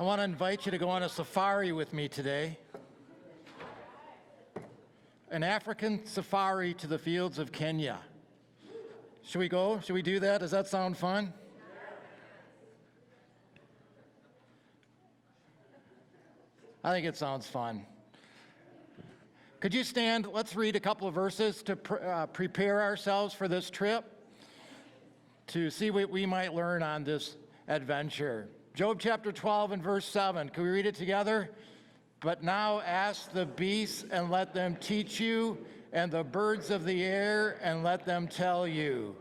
want to invite you to go on a safari with me today. An African safari to the fields of Kenya. Should we go? Should we do that? Does that sound fun? I think it sounds fun. Could you stand? Let's read a couple of verses to prepare ourselves for this trip, to see what we might learn on this adventure. Job chapter 12 and verse 7. Can we read it together? But now ask the beasts and let them teach you, and the birds of the air and let them tell you.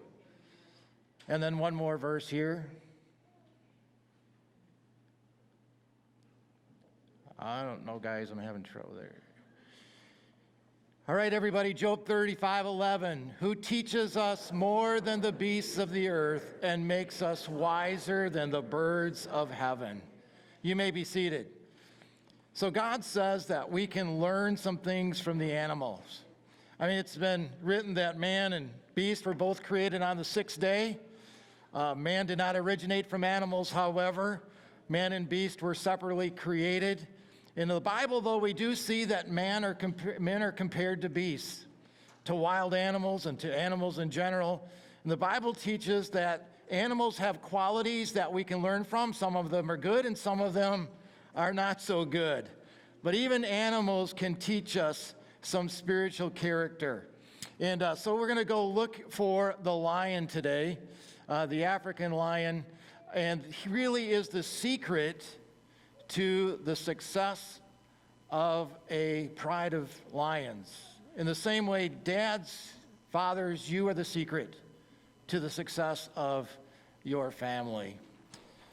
And then one more verse here. I don't know, guys. I'm having trouble there. All right, everybody, Job 35:11. Who teaches us more than the beasts of the earth and makes us wiser than the birds of heaven. You may be seated. So God says that we can learn some things from the animals. I mean, it's been written that man and beast were both created on the sixth day. Man did not originate from animals, however. Man and beast were separately created. In the Bible, though, we do see that men are compared to beasts, to wild animals and to animals in general. And the Bible teaches that animals have qualities that we can learn from. Some of them are good and some of them are not so good. But even animals can teach us some spiritual character. And so we're going to go look for the lion today, the African lion. And he really is the secret to the success of a pride of lions. In the same way, dads, fathers, you are the secret to the success of your family.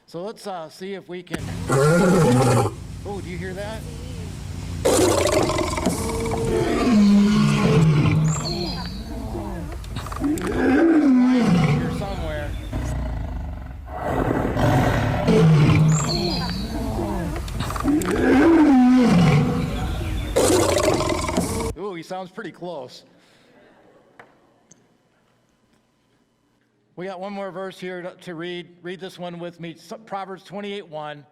So let's see if we can... Oh, do you hear that? Here somewhere. Ooh, he sounds pretty close. We got one more verse here to read. Read this one with me. Proverbs 28:1.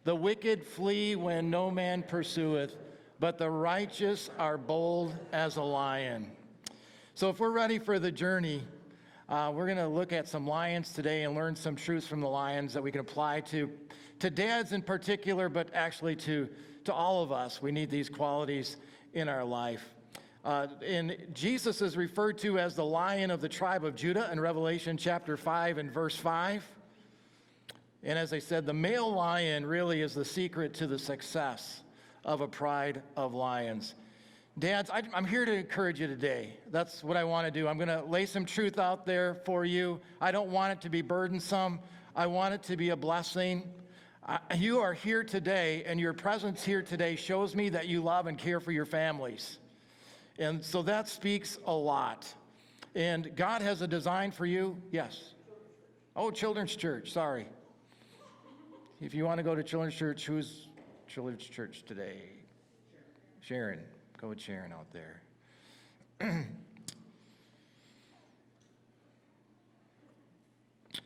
The wicked flee when no man pursueth, but the righteous are bold as a lion. So if we're ready for the journey, we're going to look at some lions today and learn some truths from the lions that we can apply to dads in particular, but actually to all of us. We need these qualities in our life. And Jesus is referred to as the Lion of the tribe of Judah in Revelation chapter 5 and verse 5. And as I said, the male lion really is the secret to the success of a pride of lions. Dads, I'm here to encourage you today. That's what I want to do. I'm going to lay some truth out there for you. I don't want it to be burdensome. I want it to be a blessing. You are here today, and your presence here today shows me that you love and care for your families. And so that speaks a lot. And God has a design for you. Yes. Oh, Children's Church. Sorry. If you want to go to Children's Church, who's Children's Church today? Sharon. Go with Sharon out there.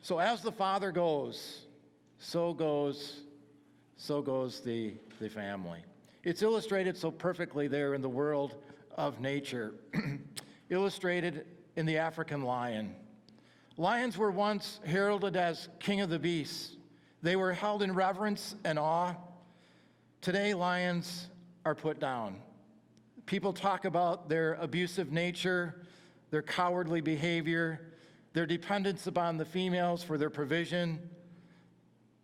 So as the father goes, so goes the family. It's illustrated so perfectly there in the world of nature, illustrated in the African lion. Lions were once heralded as king of the beasts. They were held in reverence and awe. Today, lions are put down. People talk about their abusive nature, their cowardly behavior, their dependence upon the females for their provision.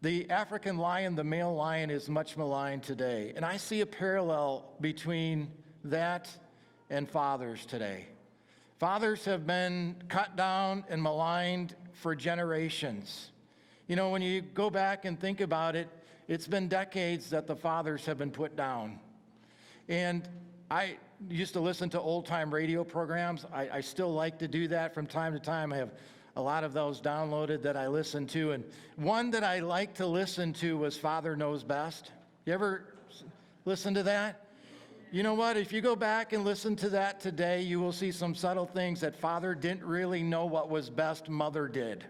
The African lion, the male lion, is much maligned today. And I see a parallel between that and fathers today. Fathers have been cut down and maligned for generations. You know, when you go back and think about it, it's been decades that the fathers have been put down. And I used to listen to old-time radio programs. I still like to do that from time to time. I have a lot of those downloaded that I listen to. And one that I like to listen to was Father Knows Best. You ever listen to that? You know what? If you go back and listen to that today, you will see some subtle things that father didn't really know what was best, mother did.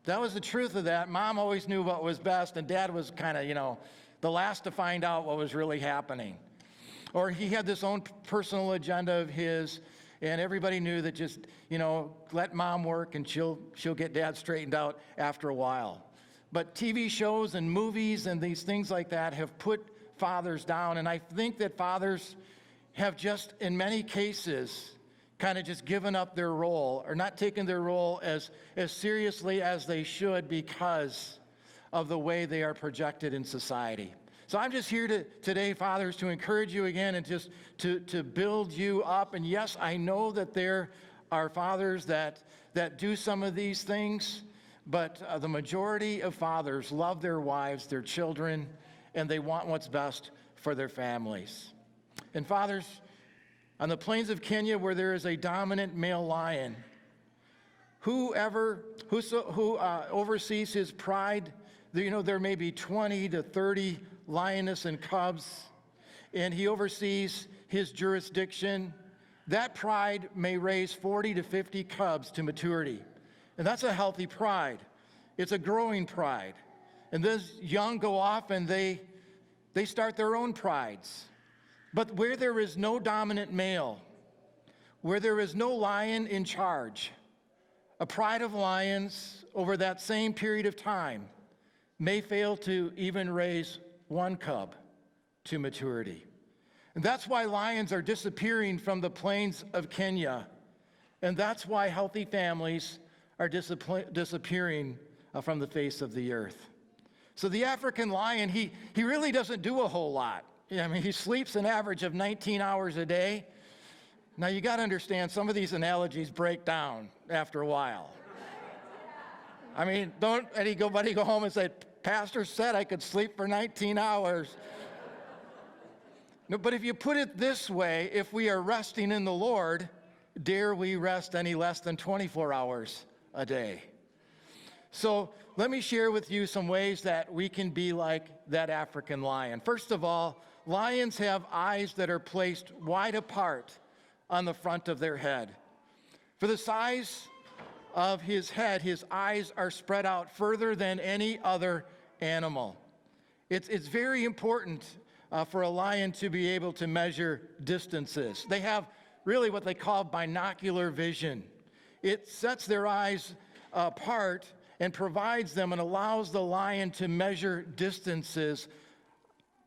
That was the truth of that. Mom always knew what was best, and dad was kind of, the last to find out what was really happening. Or he had this own personal agenda of his, and everybody knew that just, let mom work and she'll get dad straightened out after a while. But TV shows and movies and these things like that have put fathers down, and I think that fathers have just, in many cases, kind of just given up their role or not taken their role as seriously as they should because of the way they are projected in society. So I'm just here today, fathers, to encourage you again and just to build you up. And yes, I know that there are fathers that do some of these things, but the majority of fathers love their wives, their children, and they want what's best for their families. And fathers, on the plains of Kenya, where there is a dominant male lion, who oversees his pride, there may be 20 to 30 lioness and cubs, and he oversees his jurisdiction. That pride may raise 40 to 50 cubs to maturity. And that's a healthy pride. It's a growing pride. And those young go off and they start their own prides. But where there is no dominant male, where there is no lion in charge, a pride of lions over that same period of time may fail to even raise one cub to maturity. And that's why lions are disappearing from the plains of Kenya. And that's why healthy families are disappearing from the face of the earth. So the African lion, he really doesn't do a whole lot. He sleeps an average of 19 hours a day. Now you got to understand, some of these analogies break down after a while. Don't anybody go home and say, Pastor said I could sleep for 19 hours. No, but if you put it this way, if we are resting in the Lord, dare we rest any less than 24 hours a day? So let me share with you some ways that we can be like that African lion. First of all, lions have eyes that are placed wide apart on the front of their head. For the size of his head, his eyes are spread out further than any other animal. It's very important for a lion to be able to measure distances. They have really what they call binocular vision. It sets their eyes apart and provides them and allows the lion to measure distances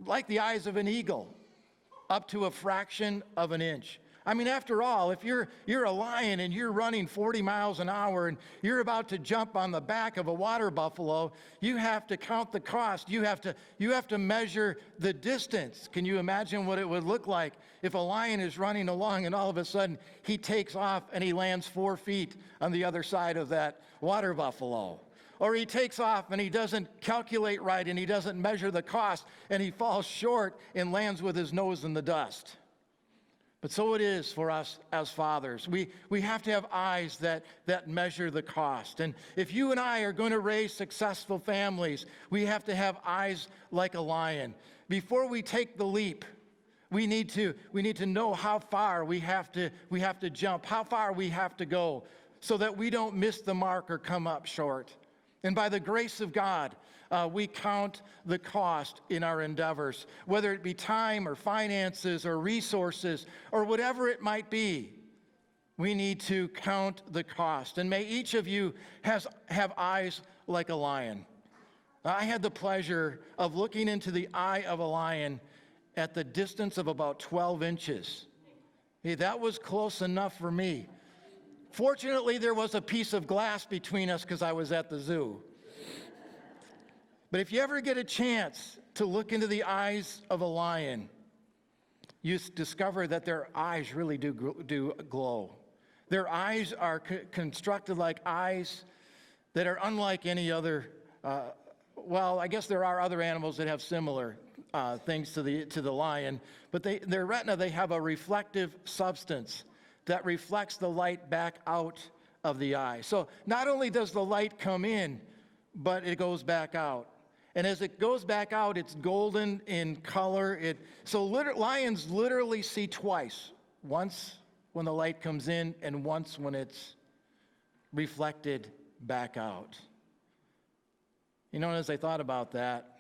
like the eyes of an eagle, up to a fraction of an inch. After all, if you're a lion and you're running 40 miles an hour and you're about to jump on the back of a water buffalo, you have to count the cost. You have to measure the distance. Can you imagine what it would look like if a lion is running along and all of a sudden he takes off and he lands 4 feet on the other side of that water buffalo? Or he takes off and he doesn't calculate right and he doesn't measure the cost and he falls short and lands with his nose in the dust. But so it is for us as fathers. We have to have eyes that measure the cost. And if you and I are going to raise successful families, we have to have eyes like a lion. Before we take the leap, we need to know how far we have to jump, how far we have to go, so that we don't miss the mark or come up short. And by the grace of God, we count the cost in our endeavors, whether it be time or finances or resources or whatever it might be. We need to count the cost. And may each of you have eyes like a lion. I had the pleasure of looking into the eye of a lion at the distance of about 12 inches. Hey, that was close enough for me. Fortunately, there was a piece of glass between us because I was at the zoo. But if you ever get a chance to look into the eyes of a lion, you discover that their eyes really do glow. Their eyes are constructed like eyes that are unlike any other. I guess there are other animals that have similar things to the lion, but their retina, they have a reflective substance that reflects the light back out of the eye. So not only does the light come in, but it goes back out. And as it goes back out, it's golden in color. Lions literally see twice. Once when the light comes in and once when it's reflected back out. And as I thought about that,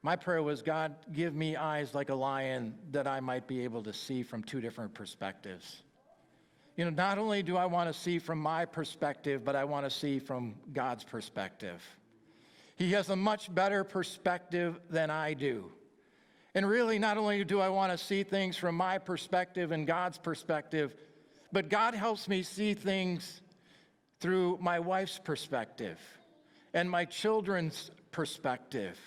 My prayer was, God, give me eyes like a lion that I might be able to see from two different perspectives. You know, not only do I want to see from my perspective, but I want to see from God's perspective. He has a much better perspective than I do. And really, not only do I want to see things from my perspective and God's perspective, but God helps me see things through my wife's perspective and my children's perspective.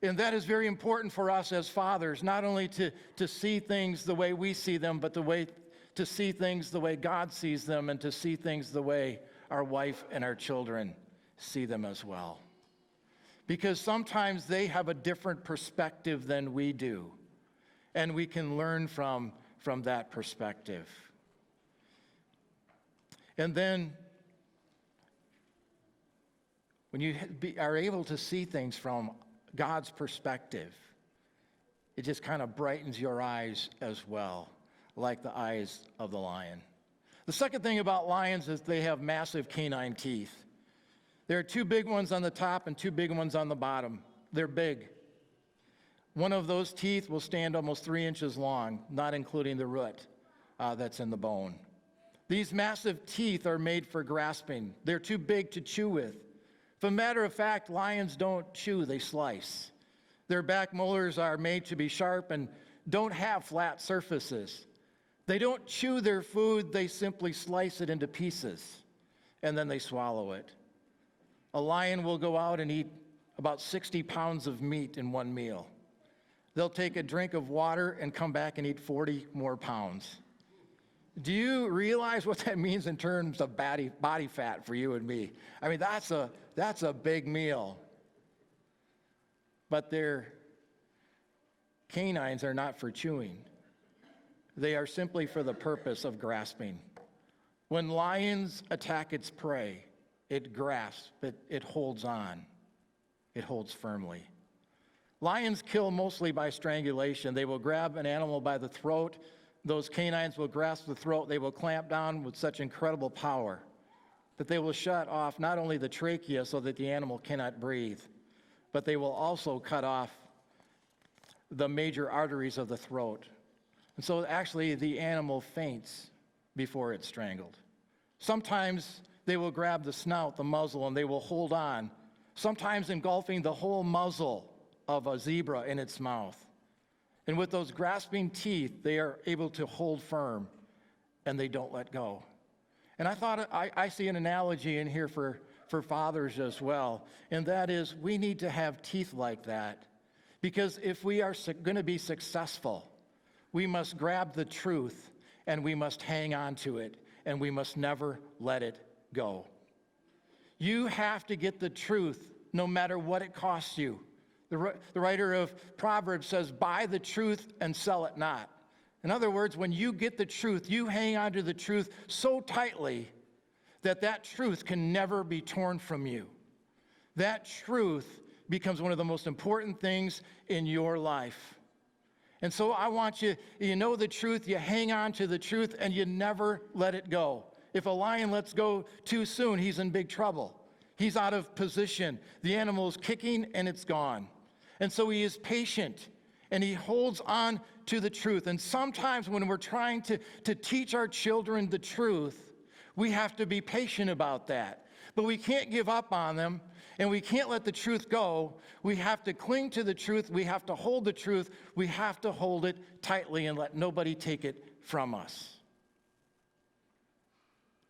And that is very important for us as fathers, not only to see things the way we see them, but to see things the way God sees them, and to see things the way our wife and our children see them as well. Because sometimes they have a different perspective than we do, and we can learn from that perspective. And then, when you are able to see things from God's perspective, it just kind of brightens your eyes as well, like the eyes of the lion. The second thing about lions is they have massive canine teeth. There are two big ones on the top and two big ones on the bottom. They're big. One of those teeth will stand almost 3 inches long, not including the root that's in the bone. These massive teeth are made for grasping. They're too big to chew with. As a matter of fact, lions don't chew, they slice. Their back molars are made to be sharp and don't have flat surfaces. They don't chew their food, they simply slice it into pieces, and then they swallow it. A lion will go out and eat about 60 pounds of meat in one meal. They'll take a drink of water and come back and eat 40 more pounds. Do you realize what that means in terms of body fat for you and me? I mean, that's a big meal. But their canines are not for chewing. They are simply for the purpose of grasping. When lions attack its prey, it grasps, it holds on. It holds firmly. Lions kill mostly by strangulation. They will grab an animal by the throat. Those canines will grasp the throat. They will clamp down with such incredible power that they will shut off not only the trachea so that the animal cannot breathe, but they will also cut off the major arteries of the throat. And so actually the animal faints before it's strangled. Sometimes they will grab the snout, the muzzle, and they will hold on, sometimes engulfing the whole muzzle of a zebra in its mouth. And with those grasping teeth, they are able to hold firm, and they don't let go. And I thought I see an analogy in here for fathers as well, and that is we need to have teeth like that, because if we are going to be successful, we must grab the truth, and we must hang on to it, and we must never let it go. You have to get the truth no matter what it costs you. The writer of Proverbs says, buy the truth and sell it not. In other words, when you get the truth, you hang on to the truth so tightly that that truth can never be torn from you. That truth becomes one of the most important things in your life. And so I want you know the truth, you hang on to the truth, and you never let it go. If a lion lets go too soon, he's in big trouble. He's out of position. The animal is kicking, and it's gone. And so he is patient, and he holds on to the truth. And sometimes when we're trying to teach our children the truth, we have to be patient about that. But we can't give up on them, and we can't let the truth go. We have to cling to the truth. We have to hold the truth. We have to hold it tightly and let nobody take it from us.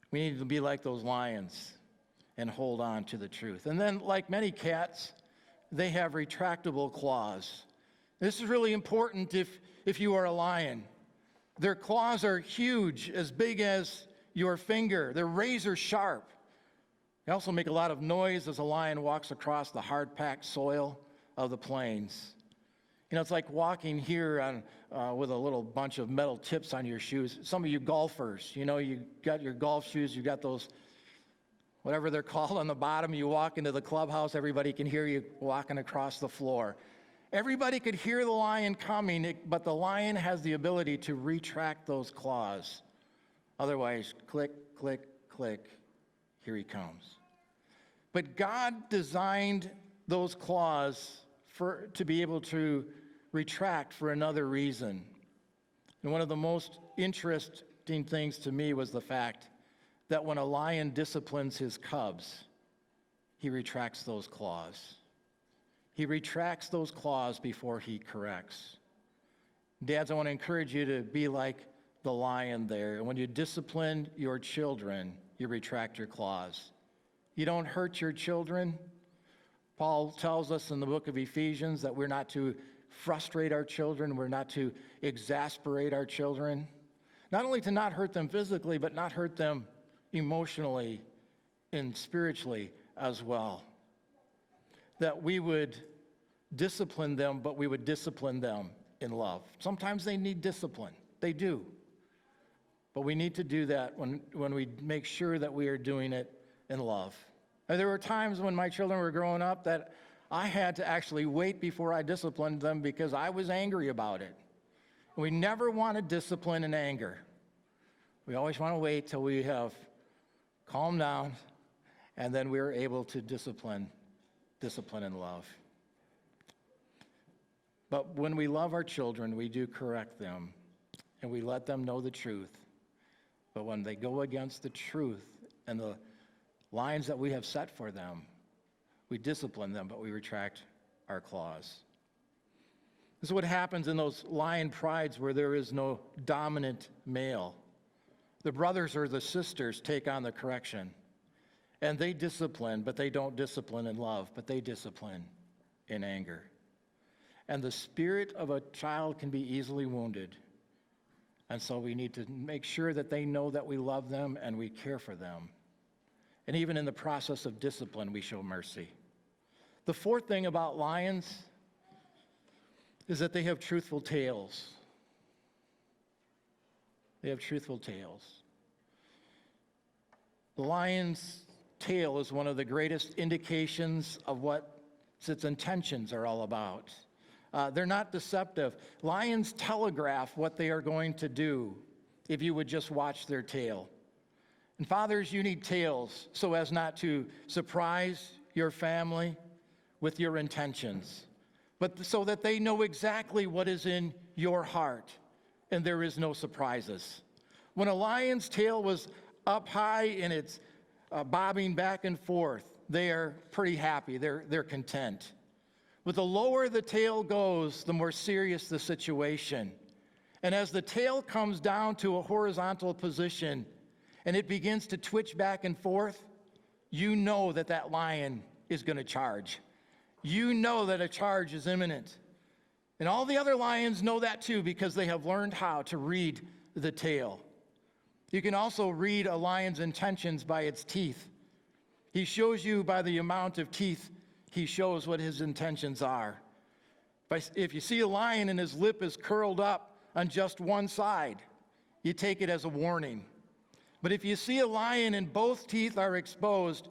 We need to be like those lions and hold on to the truth. And then, like many cats, they have retractable claws. This is really important if you are a lion. Their claws are huge, as big as your finger. They're razor sharp. They also make a lot of noise as a lion walks across the hard-packed soil of the plains. You know, it's like walking here with a little bunch of metal tips on your shoes. Some of you golfers, you know, you got your golf shoes, you got those, whatever they're called on the bottom. You walk into the clubhouse, everybody can hear you walking across the floor. Everybody could hear the lion coming, but the lion has the ability to retract those claws. Otherwise, click, click, click, here he comes. But God designed those claws to be able to retract for another reason. And one of the most interesting things to me was the fact that when a lion disciplines his cubs, he retracts those claws. He retracts those claws before he corrects. Dads, I want to encourage you to be like the lion there. And when you discipline your children, you retract your claws. You don't hurt your children. Paul tells us in the book of Ephesians that we're not to frustrate our children, we're not to exasperate our children. Not only to not hurt them physically, but not hurt them emotionally and spiritually as well. That we would discipline them, but we would discipline them in love. Sometimes they need discipline. They do. But we need to do that when we make sure that we are doing it in love. And there were times when my children were growing up that I had to actually wait before I disciplined them because I was angry about it. We never want to discipline in anger. We always want to wait till we have calmed down, and then we're able to discipline in love. But when we love our children, we do correct them, and we let them know the truth. But when they go against the truth and the lines that we have set for them, we discipline them, but we retract our claws. This is what happens in those lion prides where there is no dominant male. The brothers or the sisters take on the correction, and they discipline, but they don't discipline in love, but they discipline in anger. And the spirit of a child can be easily wounded. And so we need to make sure that they know that we love them and we care for them. And even in the process of discipline, we show mercy. The fourth thing about lions is that they have truthful tails. They have truthful tails. The lion's tail is one of the greatest indications of what its intentions are all about. They're not deceptive. Lions telegraph what they are going to do if you would just watch their tail. And fathers, you need tails so as not to surprise your family with your intentions, but so that they know exactly what is in your heart and there is no surprises. When a lion's tail was up high and it's bobbing back and forth, they are pretty happy, they're content. But the lower the tail goes, the more serious the situation. And as the tail comes down to a horizontal position and it begins to twitch back and forth, you know that that lion is going to charge. You know that a charge is imminent. And all the other lions know that too because they have learned how to read the tail. You can also read a lion's intentions by its teeth. He shows you by the amount of teeth he shows what his intentions are. If you see a lion and his lip is curled up on just one side, you take it as a warning. But if you see a lion and both teeth are exposed,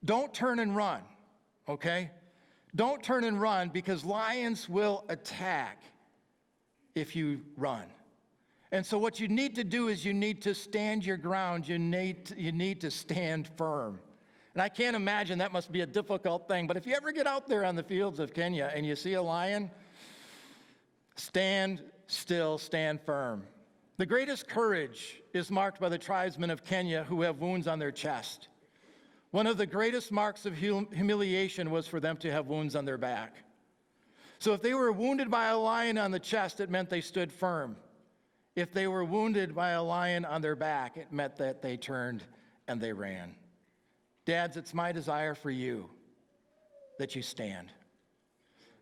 don't turn and run, okay? Don't turn and run because lions will attack if you run. And so what you need to do is you need to stand your ground. You need to stand firm. And I can't imagine that must be a difficult thing. But if you ever get out there on the fields of Kenya and you see a lion, stand still, stand firm. The greatest courage is marked by the tribesmen of Kenya who have wounds on their chest. One of the greatest marks of humiliation was for them to have wounds on their back. So if they were wounded by a lion on the chest, it meant they stood firm. If they were wounded by a lion on their back, it meant that they turned and they ran. Dads, it's my desire for you that you stand.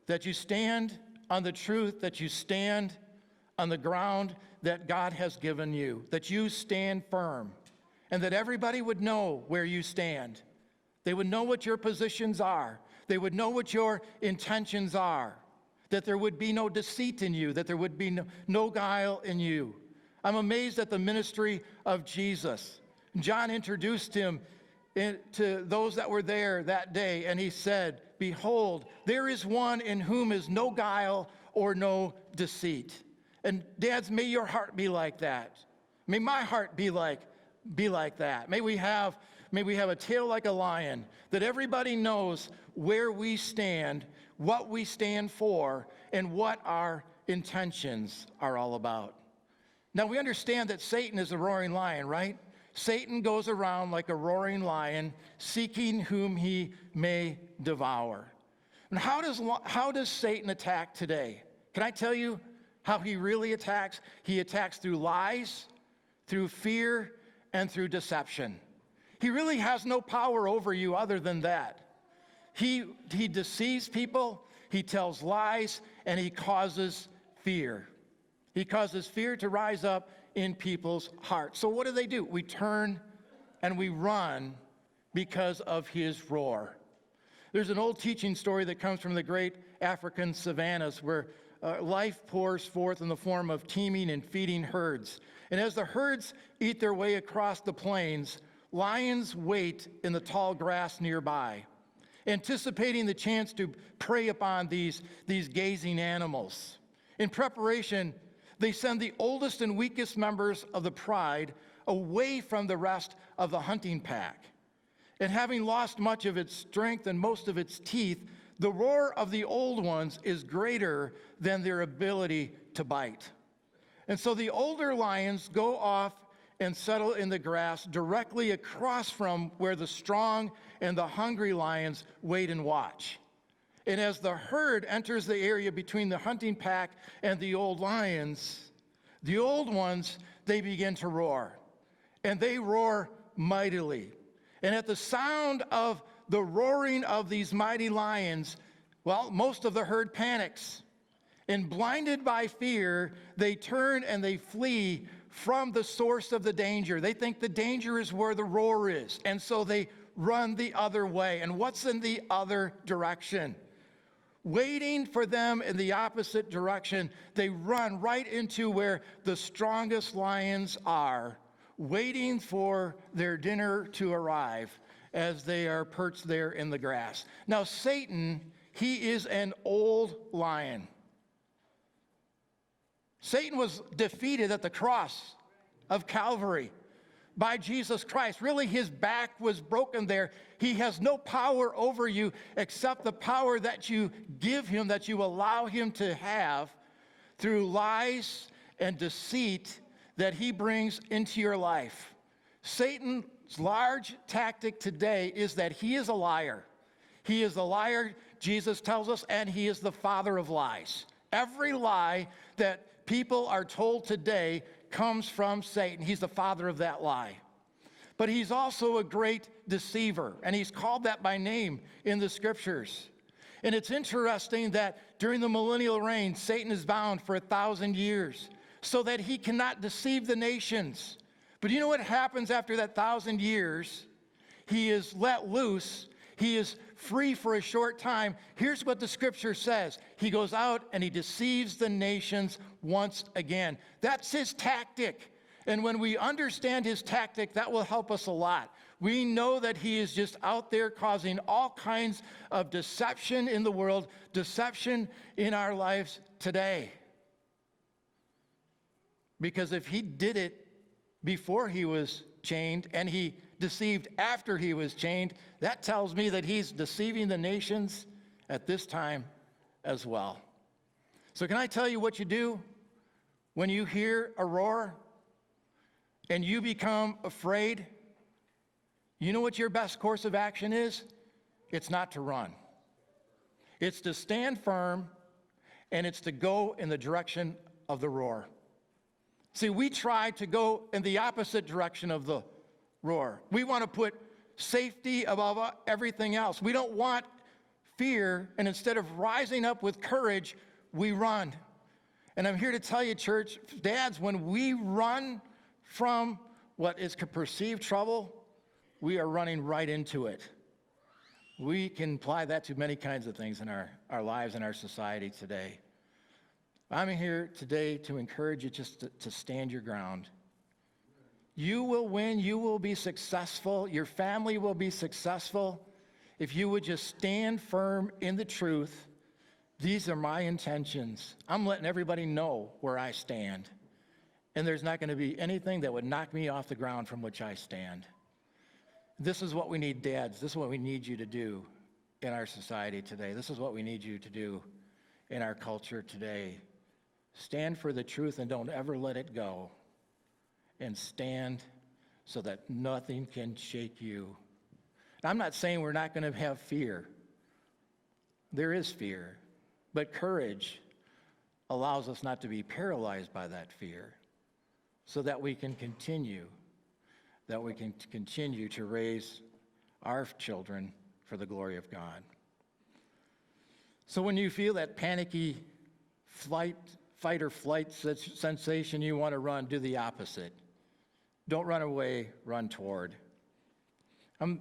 That you stand on the truth, that you stand on the ground that God has given you, that you stand firm, and that everybody would know where you stand. They would know what your positions are. They would know what your intentions are, that there would be no deceit in you, that there would be no guile in you. I'm amazed at the ministry of Jesus. John introduced him to those that were there that day, and he said, "Behold, there is one in whom is no guile or no deceit." And dads, may your heart be like that. May my heart be like that. May we have a tail like a lion, that everybody knows where we stand what we stand for, and what our intentions are all about. Now, we understand that Satan is a roaring lion, right? Satan goes around like a roaring lion, seeking whom he may devour. And how does Satan attack today? Can I tell you how he really attacks? He attacks through lies, through fear, and through deception. He really has no power over you other than that. He deceives people, he tells lies, and he causes fear. He causes fear to rise up in people's hearts. So what do? We turn and we run because of his roar. There's an old teaching story that comes from the great African savannas where life pours forth in the form of teeming and feeding herds. And as the herds eat their way across the plains, lions wait in the tall grass nearby, anticipating the chance to prey upon these gazing animals. In preparation, they send the oldest and weakest members of the pride away from the rest of the hunting pack. And having lost much of its strength and most of its teeth, the roar of the old ones is greater than their ability to bite. And so the older lions go off and settle in the grass directly across from where the strong and the hungry lions wait and watch. And as the herd enters the area between the hunting pack and the old lions, the old ones, they begin to roar. And they roar mightily. And at the sound of the roaring of these mighty lions, well, most of the herd panics. And blinded by fear, they turn and they flee from the source of the danger. They think the danger is where the roar is. And so they run the other way. And what's in the other direction? Waiting for them in the opposite direction, they run right into where the strongest lions are, waiting for their dinner to arrive as they are perched there in the grass. Now, Satan, he is an old lion. Satan was defeated at the cross of Calvary by Jesus Christ. Really, his back was broken there. He has no power over you except the power that you give him, that you allow him to have through lies and deceit that he brings into your life. Satan's large tactic today is that he is a liar. He is a liar, Jesus tells us, and he is the father of lies. Every lie that people are told today comes from Satan. He's the father of that lie. But he's also a great deceiver, and he's called that by name in the scriptures. And it's interesting that during the millennial reign, Satan is bound for 1,000 years so that he cannot deceive the nations. But you know what happens after that 1,000 years? He is let loose. He is free for a short time. Here's what the scripture says. He goes out and he deceives the nations once again. That's his tactic. And when we understand his tactic, that will help us a lot. We know that he is just out there causing all kinds of deception in the world, deception in our lives today. Because if he did it before he was chained and he deceived after he was chained, that tells me that he's deceiving the nations at this time as well. So can I tell you what you do when you hear a roar and you become afraid? You know what your best course of action is? It's not to run. It's to stand firm, and it's to go in the direction of the roar. See, we try to go in the opposite direction of the roar. We want to put safety above everything else. We don't want fear, and instead of rising up with courage, we run. And I'm here to tell you, church, dads, when we run from what is perceived trouble, we are running right into it. We can apply that to many kinds of things in our lives and our society today. I'm here today to encourage you just to stand your ground. You will win. You will be successful. Your family will be successful if you would just stand firm in the truth. These are my intentions. I'm letting everybody know where I stand. And there's not going to be anything that would knock me off the ground from which I stand. This is what we need, dads. This is what we need you to do, in our society today. This is what we need you to do in our culture today. Stand for the truth and don't ever let it go. And stand so that nothing can shake you. I'm not saying we're not going to have fear. There is fear. But courage allows us not to be paralyzed by that fear so that we can continue to raise our children for the glory of God. So when you feel that panicky fight or flight sensation, you want to run, do the opposite. Don't run away, run toward. I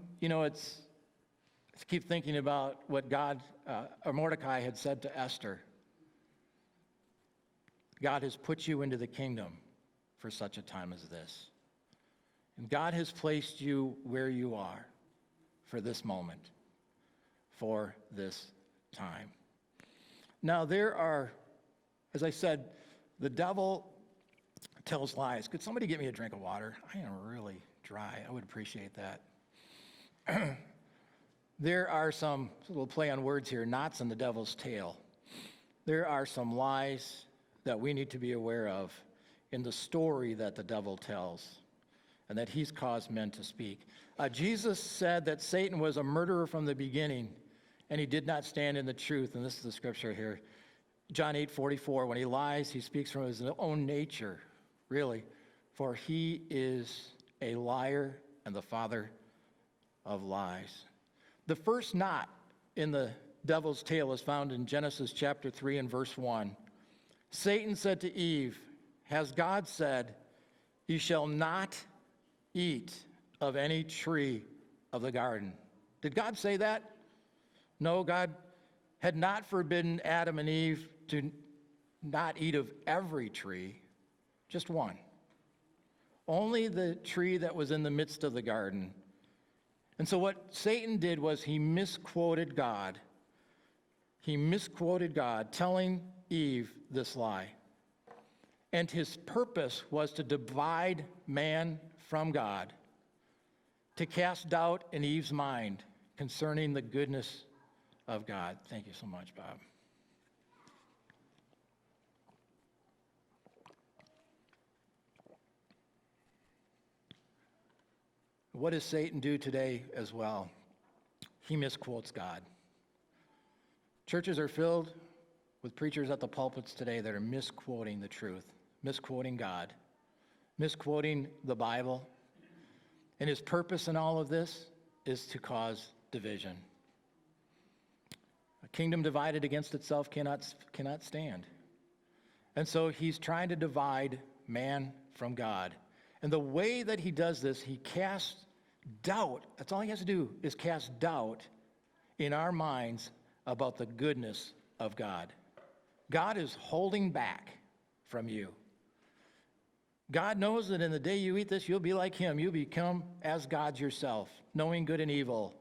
keep thinking about what Mordecai had said to Esther. God has put you into the kingdom for such a time as this. And God has placed you where you are for this moment, for this time. Now there are, as I said, the devil tells lies. Could somebody get me a drink of water? I am really dry. I would appreciate that. There are some, we'll play on words here, knots in the devil's tail. There are some lies that we need to be aware of in the story that the devil tells and that he's caused men to speak. Jesus said that Satan was a murderer from the beginning and he did not stand in the truth. And this is the scripture here. John 8:44, when he lies, he speaks from his own nature, really, for he is a liar and the father of lies. The first knot in the devil's tail is found in Genesis chapter 3 and verse 1. Satan said to Eve, has God said, you shall not eat of any tree of the garden? Did God say that? No, God had not forbidden Adam and Eve to not eat of every tree, just one. Only the tree that was in the midst of the garden. And so what Satan did was he misquoted God. He misquoted God, telling Eve this lie. And his purpose was to divide man from God, to cast doubt in Eve's mind concerning the goodness of God. Thank you so much, Bob. What does Satan do today as well? He misquotes God. Churches are filled with preachers at the pulpits today that are misquoting the truth, misquoting God, misquoting the Bible. And his purpose in all of this is to cause division. A kingdom divided against itself cannot stand. And so he's trying to divide man from God. And the way that he does this, he casts doubt. That's all he has to do is cast doubt in our minds about the goodness of God. God is holding back from you. God knows that in the day you eat this, you'll be like him. You'll become as gods yourself, knowing good and evil.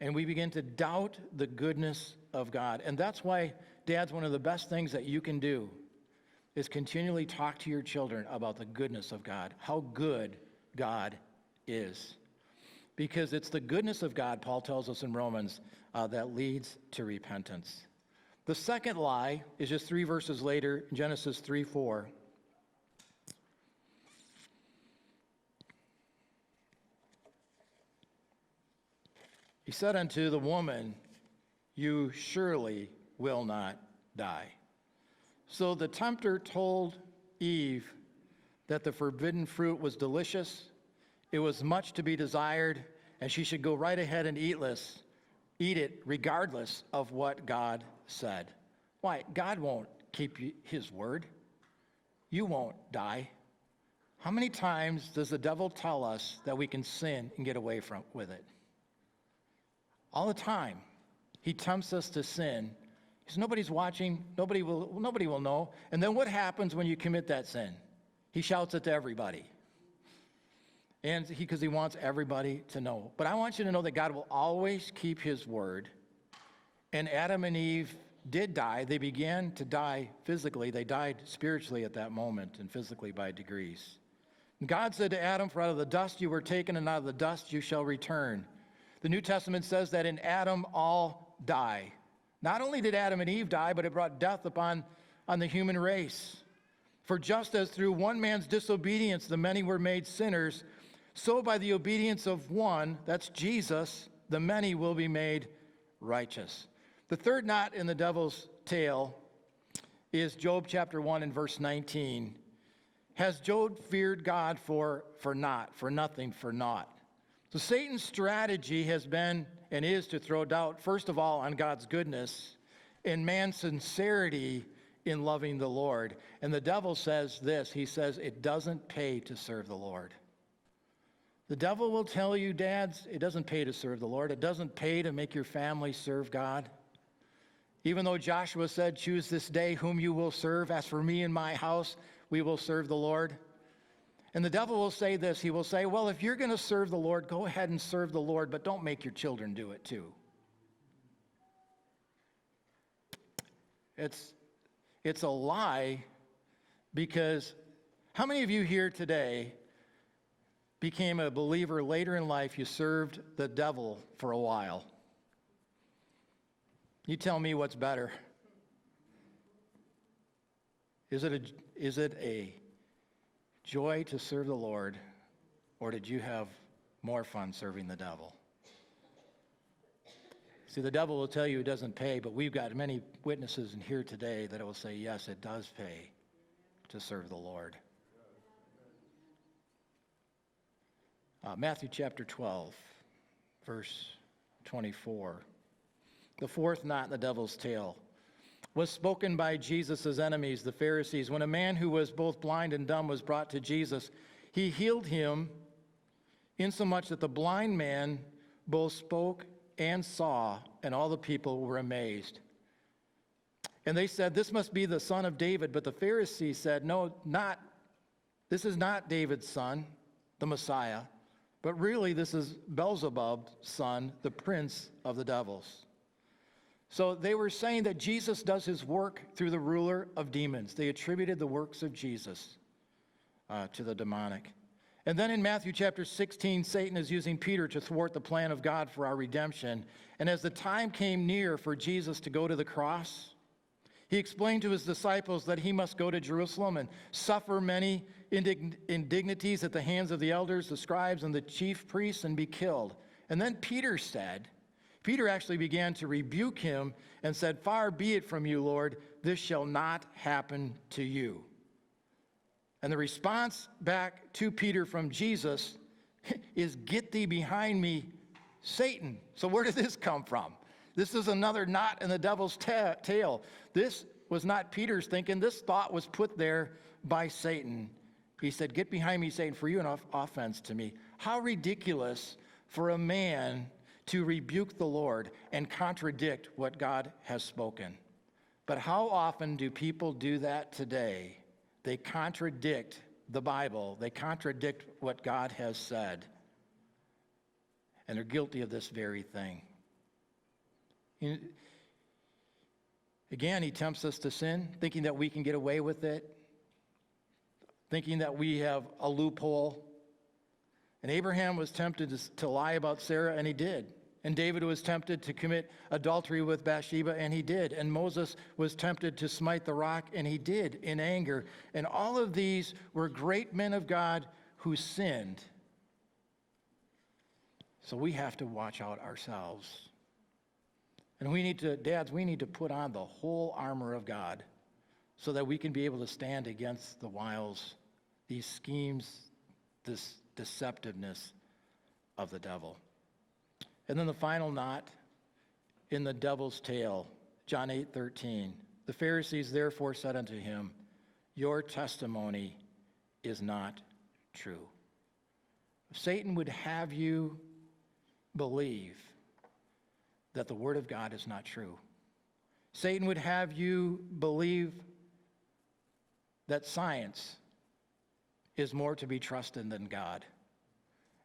And we begin to doubt the goodness of God. And that's why, dads, one of the best things that you can do is continually talk to your children about the goodness of God, how good God is. Because it's the goodness of God, Paul tells us in Romans, that leads to repentance. The second lie is just 3 verses later, Genesis 3:4. He said unto the woman, you surely will not die. So the tempter told Eve that the forbidden fruit was delicious, it was much to be desired, and she should go right ahead and eat it regardless of what God said. Why? God won't keep his word. You won't die. How many times does the devil tell us that we can sin and get away with it? All the time. He tempts us to sin. Because nobody's watching, nobody will know. And then what happens when you commit that sin? He shouts it to everybody. And because he wants everybody to know. But I want you to know that God will always keep his word. And Adam and Eve did die. They began to die physically. They died spiritually at that moment and physically by degrees. And God said to Adam, for out of the dust you were taken and out of the dust you shall return. The New Testament says that in Adam all die. Not only did Adam and Eve die, but it brought death upon the human race. For just as through one man's disobedience the many were made sinners, so by the obedience of one, that's Jesus, the many will be made righteous. The third knot in the devil's tail is Job chapter 1 and verse 19. Has Job feared God for naught, for nothing, for naught? So Satan's strategy has been and is to throw doubt, first of all, on God's goodness and man's sincerity in loving the Lord. And the devil says this, he says, it doesn't pay to serve the Lord. The devil will tell you, dads, it doesn't pay to serve the Lord. It doesn't pay to make your family serve God. Even though Joshua said, choose this day whom you will serve. As for me and my house, we will serve the Lord. And the devil will say this. He will say, well, if you're going to serve the Lord, go ahead and serve the Lord, but don't make your children do it too. It's a lie, because how many of you here today became a believer later in life? You served the devil for a while. You tell me what's better. Is it a joy to serve the Lord, or did you have more fun serving the devil? See, the devil will tell you it doesn't pay, but we've got many witnesses in here today that will say, yes, it does pay to serve the Lord. Matthew chapter 12, verse 24. The fourth knot in the devil's tail was spoken by Jesus' enemies, the Pharisees. When a man who was both blind and dumb was brought to Jesus, he healed him insomuch that the blind man both spoke and saw, and all the people were amazed. And they said, this must be the son of David. But the Pharisees said, no, this is not David's son, the Messiah, but really this is Beelzebub's son, the prince of the devils. So they were saying that Jesus does his work through the ruler of demons. They attributed the works of Jesus to the demonic. And then in Matthew chapter 16, Satan is using Peter to thwart the plan of God for our redemption. And as the time came near for Jesus to go to the cross, he explained to his disciples that he must go to Jerusalem and suffer many indignities at the hands of the elders, the scribes, and the chief priests, and be killed. And then Peter actually began to rebuke him and said, far be it from you, Lord, this shall not happen to you. And the response back to Peter from Jesus is, get thee behind me, Satan. So where did this come from? This is another knot in the devil's tail. This was not Peter's thinking. This thought was put there by Satan. He said, get behind me, Satan, for you an offense to me. How ridiculous for a man to rebuke the Lord and contradict what God has spoken. But how often do people do that today? They contradict the Bible. They contradict what God has said. And they're guilty of this very thing. Again, he tempts us to sin, thinking that we can get away with it, thinking that we have a loophole. And Abraham was tempted to lie about Sarah, and he did. And David was tempted to commit adultery with Bathsheba, and he did. And Moses was tempted to smite the rock, and he did in anger. And all of these were great men of God who sinned. So we have to watch out ourselves. And dads, we need to put on the whole armor of God so that we can be able to stand against the wiles, these schemes, this deceptiveness of the devil. And then the final knot in the devil's tail, John 8:13. The Pharisees therefore said unto him, your testimony is not true. Satan would have you believe that the Word of God is not true. Satan would have you believe that science is more to be trusted than God.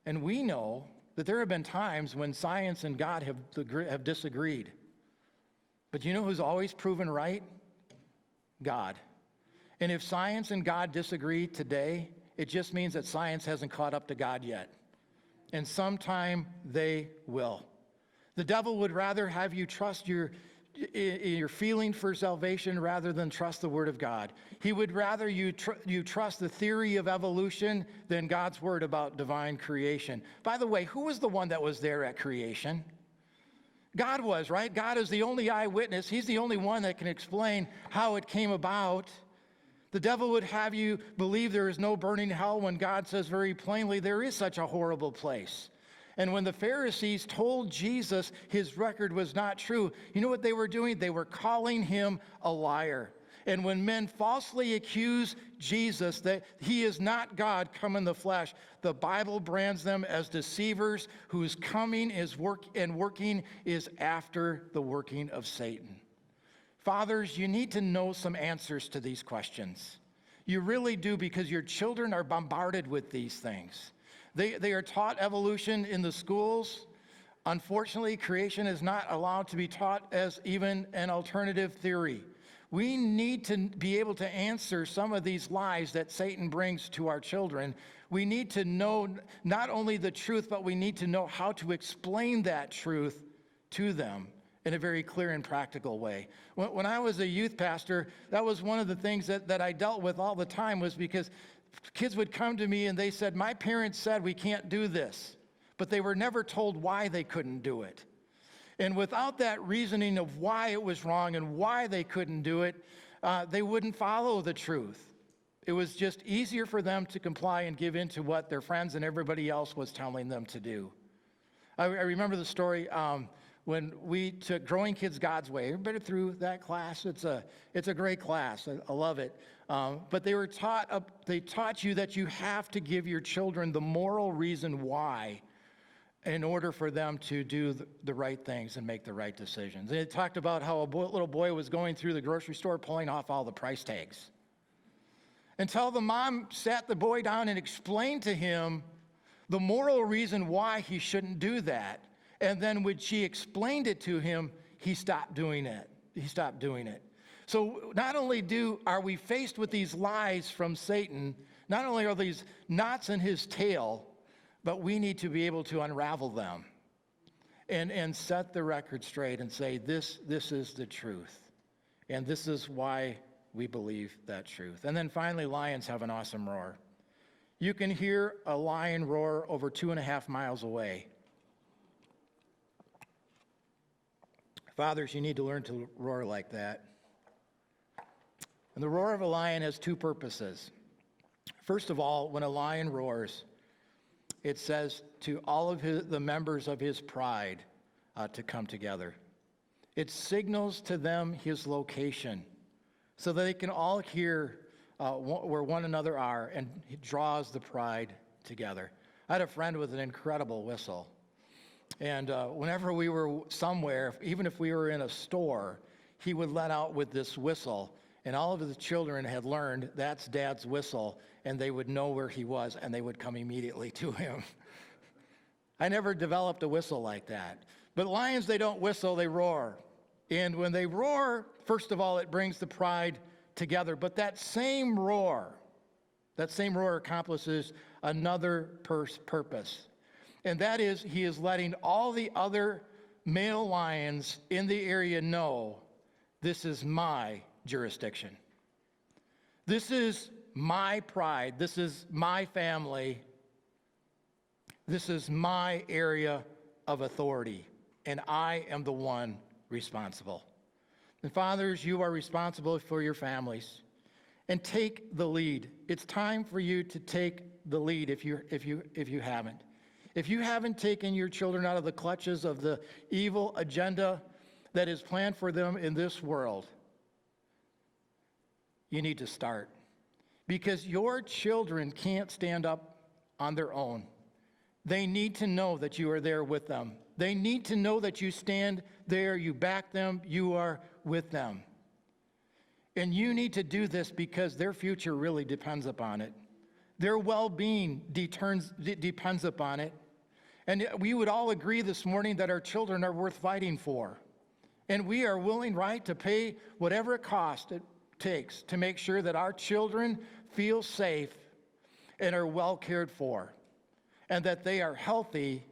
And we know that there have been times when science and God have disagreed. But you know who's always proven right? God. And if science and God disagree today, it just means that science hasn't caught up to God yet. and sometime they will. The devil would rather have you trust your feeling for salvation rather than trust the Word of God. He would rather you trust the theory of evolution than God's Word about divine creation. By the way, who was the one that was there at creation? God was, right? God is the only eyewitness. He's the only one that can explain how it came about. The devil would have you believe there is no burning hell when God says very plainly there is such a horrible place. And when the Pharisees told Jesus his record was not true, you know what they were doing? They were calling him a liar. And when men falsely accuse Jesus that he is not God come in the flesh, the Bible brands them as deceivers whose coming is working is after the working of Satan. Fathers, you need to know some answers to these questions. You really do, because your children are bombarded with these things. They are taught evolution in the schools. Unfortunately, creation is not allowed to be taught as even an alternative theory. We need to be able to answer some of these lies that Satan brings to our children. We need to know not only the truth, but we need to know how to explain that truth to them in a very clear and practical way. When I was a youth pastor, that was one of the things that I dealt with all the time, was because kids would come to me and they said, my parents said we can't do this, but they were never told why they couldn't do it. And without that reasoning of why it was wrong and why they couldn't do it, they wouldn't follow the truth. It was just easier for them to comply and give in to what their friends and everybody else was telling them to do. I remember the story when we took Growing Kids God's Way. Everybody through that class? It's a great class. I love it. But they taught you that you have to give your children the moral reason why in order for them to do the right things and make the right decisions. And it talked about how a little boy was going through the grocery store pulling off all the price tags, until the mom sat the boy down and explained to him the moral reason why he shouldn't do that. And then when she explained it to him, he stopped doing it. So not only are we faced with these lies from Satan, not only are these knots in his tail, but we need to be able to unravel them and set the record straight and say, this is the truth. And this is why we believe that truth. And then finally, lions have an awesome roar. You can hear a lion roar over 2.5 miles away. Fathers, you need to learn to roar like that. And the roar of a lion has two purposes. First of all, when a lion roars, it says to all of the members of his pride to come together. It signals to them his location so that they can all hear where one another are, and it draws the pride together. I had a friend with an incredible whistle. And whenever we were somewhere, even if we were in a store, he would let out with this whistle. And all of the children had learned that's Dad's whistle, and they would know where he was, and they would come immediately to him. I never developed a whistle like that. But lions, they don't whistle, they roar. And when they roar, first of all, it brings the pride together. But that same roar accomplishes another purpose. And that is, he is letting all the other male lions in the area know, this is my jurisdiction. This is my pride. This is my family. This is my area of authority, and I am the one responsible. And fathers, you are responsible for your families, and take the lead. It's time for you to take the lead if you haven't. If you haven't taken your children out of the clutches of the evil agenda that is planned for them in this world, you need to start. Because your children can't stand up on their own. They need to know that you are there with them. They need to know that you stand there, you back them, you are with them. And you need to do this because their future really depends upon it. Their well-being depends upon it. And we would all agree this morning that our children are worth fighting for. And we are willing, right, to pay whatever cost it takes to make sure that our children feel safe and are well cared for. and that they are healthy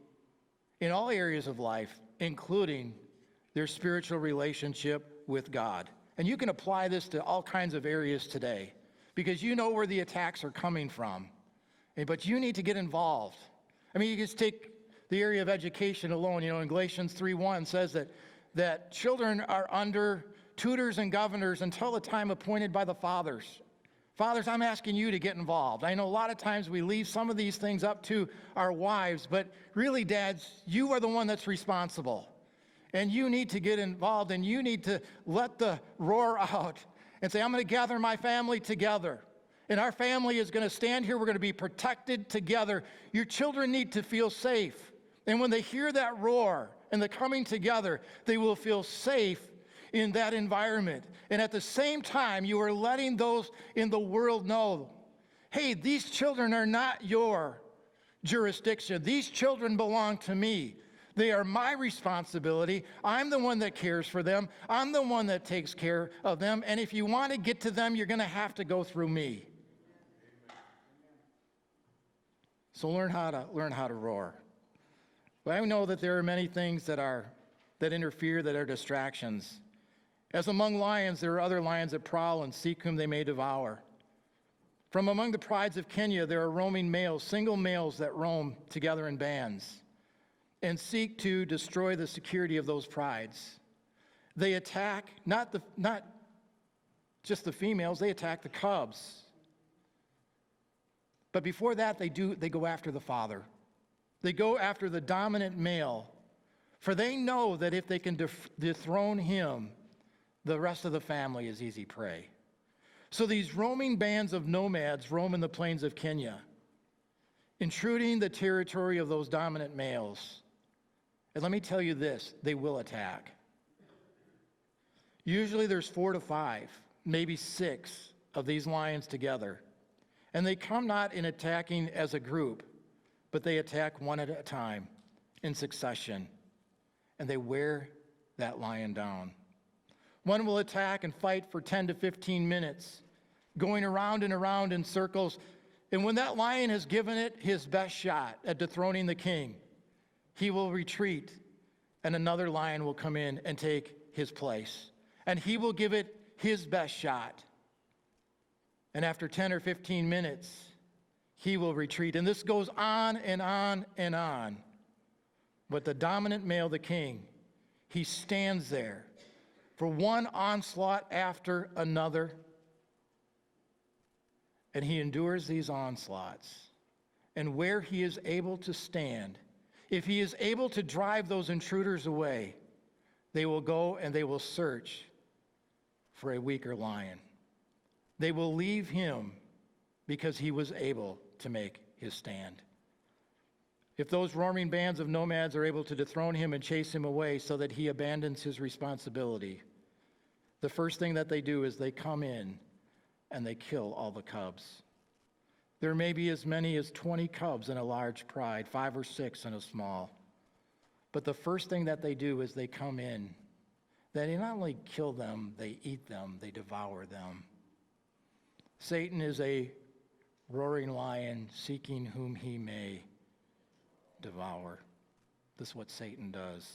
in all areas of life, including their spiritual relationship with God. And you can apply this to all kinds of areas today because you know where the attacks are coming from. But you need to get involved. I mean, you just take the area of education alone. In Galatians 3:1 says that children are under tutors and governors until the time appointed by the fathers. Fathers, I'm asking you to get involved. I know a lot of times we leave some of these things up to our wives, but really, dads, you are the one that's responsible. And you need to get involved, and you need to let the roar out and say, I'm going to gather my family together. And our family is going to stand here. We're going to be protected together. Your children need to feel safe. And when they hear that roar and the coming together, they will feel safe in that environment. And at the same time, you are letting those in the world know, hey, these children are not your jurisdiction. These children belong to me. They are my responsibility. I'm the one that cares for them. I'm the one that takes care of them. And if you want to get to them, you're going to have to go through me. So learn how to roar. But I know that there are many things that interfere, that are distractions. As among lions, there are other lions that prowl and seek whom they may devour. From among the prides of Kenya, there are roaming males, single males that roam together in bands and seek to destroy the security of those prides. They attack not just the females, they attack the cubs. But before that, they go after the father. They go after the dominant male, for they know that if they can dethrone him, the rest of the family is easy prey. So these roaming bands of nomads roam in the plains of Kenya, intruding the territory of those dominant males. And let me tell you this, they will attack. Usually there's 4 to 5, maybe 6 of these lions together. And they come not in attacking as a group, but they attack one at a time in succession. And they wear that lion down. One will attack and fight for 10 to 15 minutes, going around and around in circles. And when that lion has given it his best shot at dethroning the king, he will retreat, and another lion will come in and take his place. And he will give it his best shot. And after 10 or 15 minutes, he will retreat. And this goes on and on and on. But the dominant male, the king, he stands there for one onslaught after another. And he endures these onslaughts. And where he is able to stand, if he is able to drive those intruders away, they will go and they will search for a weaker lion. They will leave him because he was able to make his stand. If those roaming bands of nomads are able to dethrone him and chase him away so that he abandons his responsibility, the first thing that they do is they come in and they kill all the cubs. There may be as many as 20 cubs in a large pride, 5 or 6 in a small. But the first thing that they do is they come in. They not only kill them, they eat them, they devour them. Satan is a roaring lion seeking whom he may devour. This is what Satan does.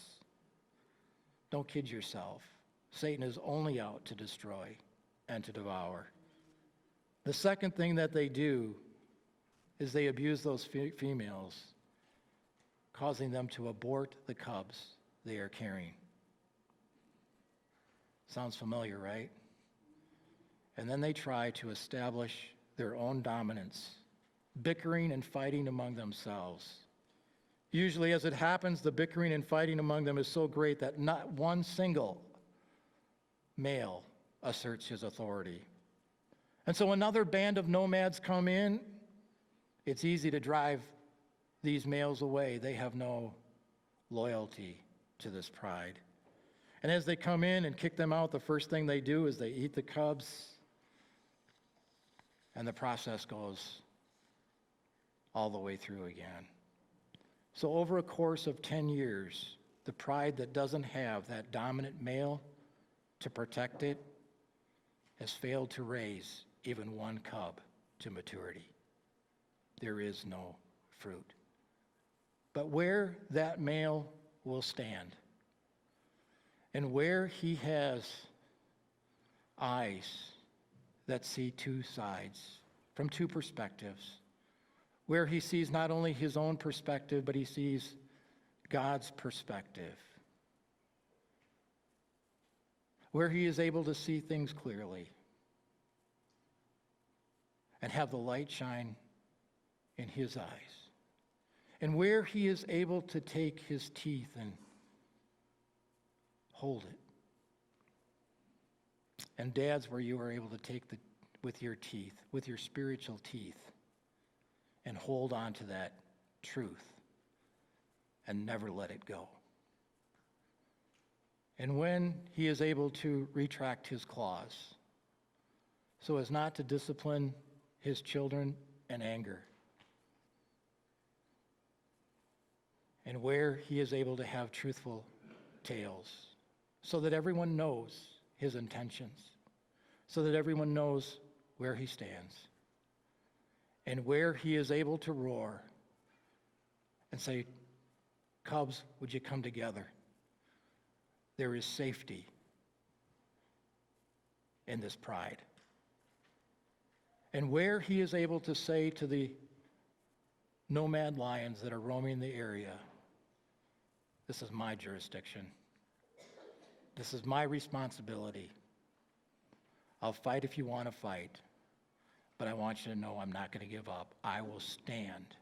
Don't kid yourself. Satan is only out to destroy and to devour. The second thing that they do is they abuse those females, causing them to abort the cubs they are carrying. Sounds familiar, right? And then they try to establish their own dominance, bickering and fighting among themselves. Usually, as it happens, the bickering and fighting among them is so great that not one single male asserts his authority. And so another band of nomads come in. It's easy to drive these males away. They have no loyalty to this pride. And as they come in and kick them out, the first thing they do is they eat the cubs. And the process goes all the way through again. So over a course of 10 years, the pride that doesn't have that dominant male to protect it has failed to raise even one cub to maturity. There is no fruit. But where that male will stand, and where he has eyes that see two sides, from two perspectives, where he sees not only his own perspective, but he sees God's perspective, where he is able to see things clearly and have the light shine in his eyes, and where he is able to take his teeth and hold it. And dads, where you are able to take with your teeth, with your spiritual teeth, and hold on to that truth and never let it go. And when he is able to retract his claws so as not to discipline his children in anger, and where he is able to have truthful tales so that everyone knows his intentions, so that everyone knows where he stands, and where he is able to roar and say, "Cubs, would you come together? There is safety in this pride." And where he is able to say to the nomad lions that are roaming the area, "This is my jurisdiction. This is my responsibility. I'll fight if you want to fight, but I want you to know I'm not going to give up. I will stand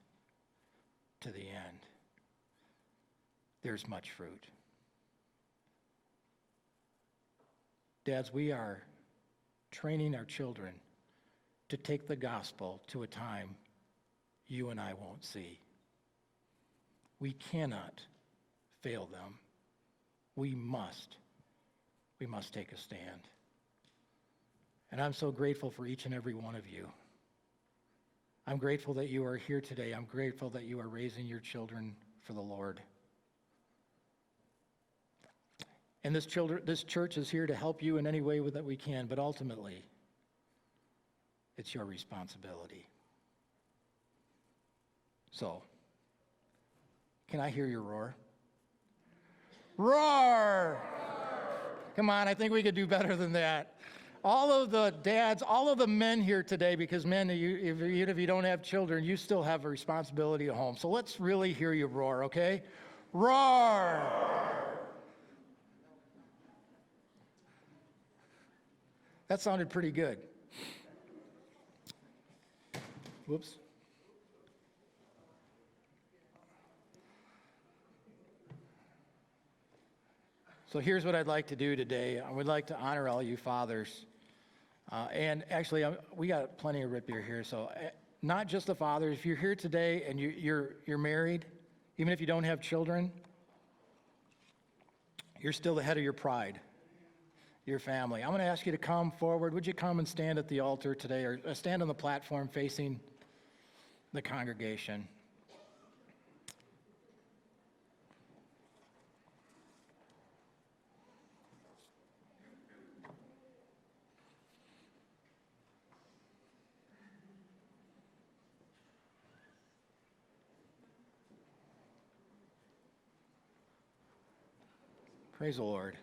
to the end." There's much fruit. Dads, we are training our children to take the gospel to a time you and I won't see. We cannot fail them. We must take a stand. And I'm so grateful for each and every one of you. I'm grateful that you are here today. I'm grateful that you are raising your children for the Lord. And this church is here to help you in any way that we can, but ultimately, it's your responsibility. So, can I hear your roar? Roar! Come on, I think we could do better than that. All of the dads, all of the men here today, because men, even if you don't have children, you still have a responsibility at home. So let's really hear you roar, okay? Roar! That sounded pretty good. Whoops. So here's what I'd like to do today. I would like to honor all you fathers. And actually, we got plenty of root beer here. So not just the fathers. If you're here today and you're married, even if you don't have children, you're still the head of your pride, your family. I'm going to ask you to come forward. Would you come and stand at the altar today, or stand on the platform facing the congregation? Praise the Lord.